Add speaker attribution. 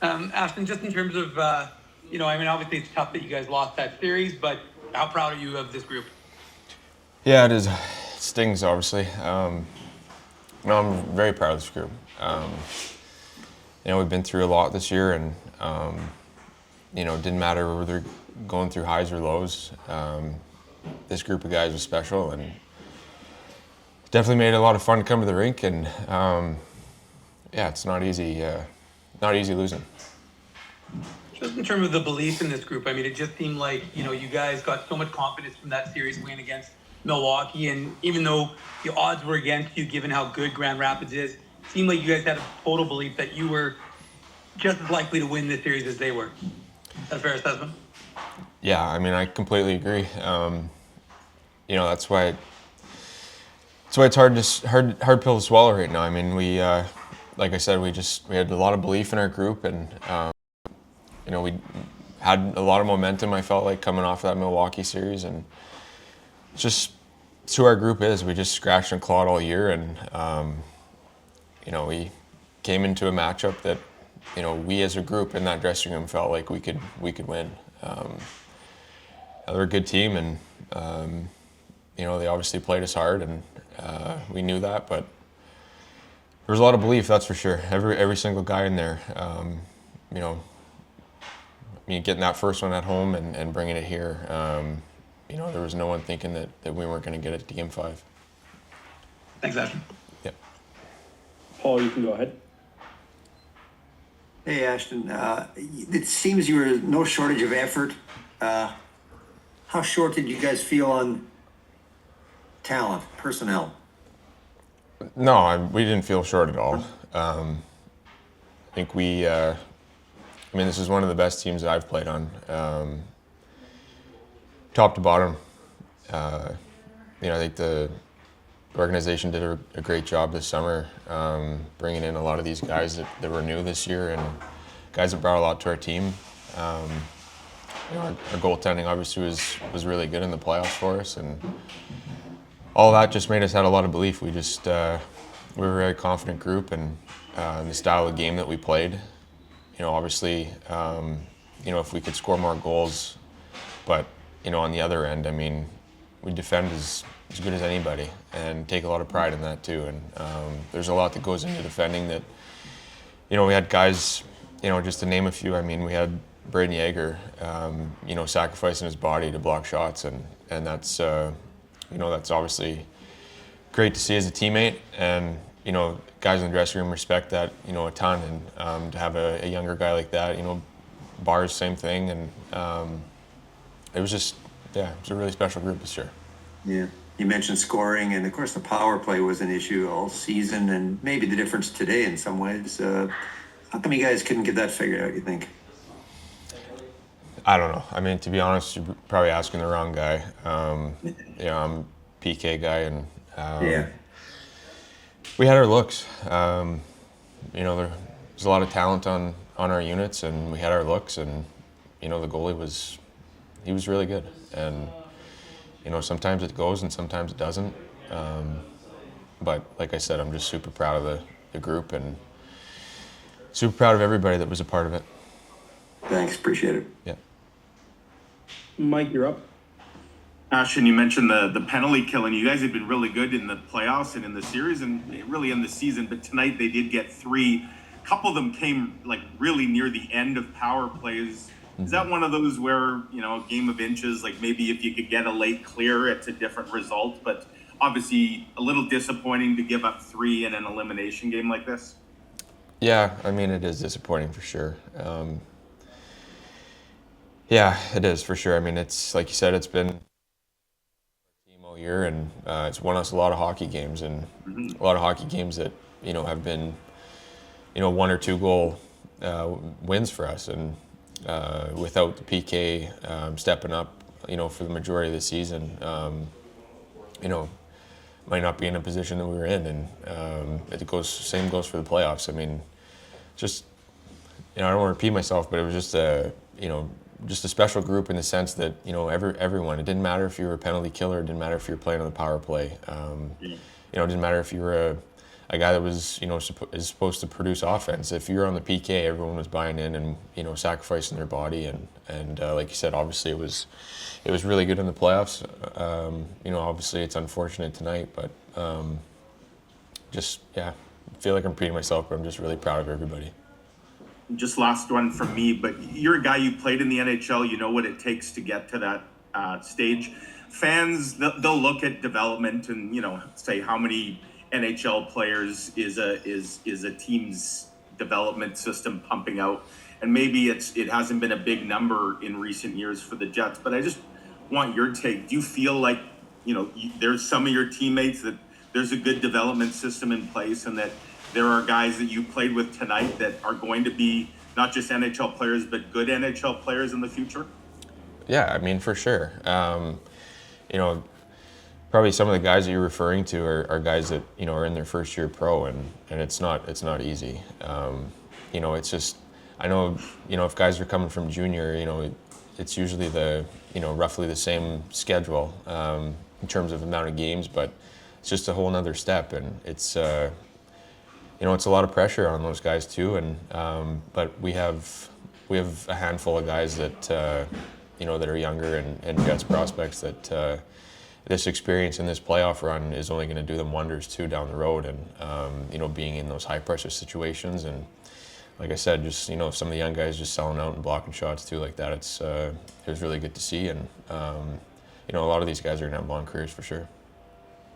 Speaker 1: Ashton, just in terms of, obviously it's tough that you guys lost that series, but how proud are you of this group?
Speaker 2: Yeah, it is. It stings, obviously. No, I'm very proud of this group. We've been through a lot this year, and it didn't matter whether they're going through highs or lows. This group of guys was special, and definitely made it a lot of fun to come to the rink. And it's not easy. Not easy losing.
Speaker 1: Just in terms of the belief in this group, it just seemed like, you guys got so much confidence from that series win against Milwaukee. And even though the odds were against you, given how good Grand Rapids is, it seemed like you guys had a total belief that you were just as likely to win this series as they were. Is that a fair assessment?
Speaker 2: Yeah, I completely agree. That's why it's hard pill to swallow right now. We, like I said, we had a lot of belief in our group, and we had a lot of momentum. I felt like coming off that Milwaukee series, and it's who our group is. We just scratched and clawed all year, and we came into a matchup that we as a group in that dressing room felt like we could win. They're a good team, and they obviously played us hard, and we knew that, but there was a lot of belief, that's for sure. Every single guy in there, getting that first one at home and bringing it here, there was no one thinking that we weren't going to get it to Game 5.
Speaker 1: Thanks, Ashton.
Speaker 2: Yep.
Speaker 3: Paul, you can go ahead.
Speaker 4: Hey, Ashton. It seems you were no shortage of effort. How short did you guys feel on talent, personnel?
Speaker 2: No, we didn't feel short at all. I think this is one of the best teams that I've played on, top to bottom. I think the organization did a great job this summer, bringing in a lot of these guys that were new this year, and guys that brought a lot to our team. Our goaltending obviously was really good in the playoffs for us, and all that just made us have a lot of belief. We were a very confident group, and the style of game that we played. Obviously, if we could score more goals, but on the other end, we defend as good as anybody, and take a lot of pride in that too. And there's a lot that goes into defending that. We had guys, just to name a few. We had Braden Yeager, sacrificing his body to block shots, and that's that's obviously great to see as a teammate, and guys in the dressing room respect that a ton, and to have a younger guy like that, Bars, same thing, and it was a really special group this year.
Speaker 4: Yeah, you mentioned scoring, and of course the power play was an issue all season, and maybe the difference today in some ways. How come you guys couldn't get that figured out, you think?
Speaker 2: I don't know. To be honest, you're probably asking the wrong guy. I'm a PK guy, and we had our looks. There's a lot of talent on our units, and we had our looks, and the goalie was really good. And sometimes it goes and sometimes it doesn't. But like I said, I'm just super proud of the group, and super proud of everybody that was a part of it.
Speaker 4: Thanks, appreciate it.
Speaker 2: Yeah.
Speaker 3: Mike, you're up.
Speaker 5: Ashton, you mentioned the penalty killing. You guys have been really good in the playoffs and in the series, and really in the season. But tonight they did get 3. A couple of them came really near the end of power plays. Is that one of those where a game of inches? Maybe if you could get a late clear, it's a different result. But obviously a little disappointing to give up 3 in an elimination game like this.
Speaker 2: Yeah, it is disappointing for sure. Yeah, it is for sure. It's like you said, it's been a team all year, and it's won us a lot of hockey games, and a lot of hockey games that have been 1 or 2 goal wins for us, and without the PK stepping up, for the majority of the season, might not be in a position that we were in, and same goes for the playoffs. I don't want to repeat myself, but it was just a special group in the sense that everyone. It didn't matter if you were a penalty killer. It didn't matter if you were playing on the power play. It didn't matter if you were a guy that was, is supposed to produce offense. If you're on the PK, everyone was buying in and, sacrificing their body. And like you said, obviously it was really good in the playoffs. Obviously it's unfortunate tonight, but I feel like I'm repeating myself, but I'm just really proud of everybody.
Speaker 5: Just last one from me, but you're a guy, you played in the NHL, you know what it takes to get to that stage. Fans, they'll look at development and, say how many NHL players is a team's development system pumping out. And maybe it hasn't been a big number in recent years for the Jets, but I just want your take. Do you feel like, there's some of your teammates that there's a good development system in place, and that there are guys that you played with tonight that are going to be not just NHL players, but good NHL players in the future?
Speaker 2: Yeah, I mean, for sure. Probably some of the guys that you're referring to are guys that, are in their first year pro, and it's not easy. It's just, I know, if guys are coming from junior, it's usually roughly the same schedule in terms of amount of games, but it's just a whole nother step, and it's it's a lot of pressure on those guys too. And but we have a handful of guys that that are younger and Jets prospects that this experience in this playoff run is only going to do them wonders too down the road. And being in those high pressure situations, and like I said, just some of the young guys just selling out and blocking shots too like that. It was really good to see, and a lot of these guys are going to have long careers for sure.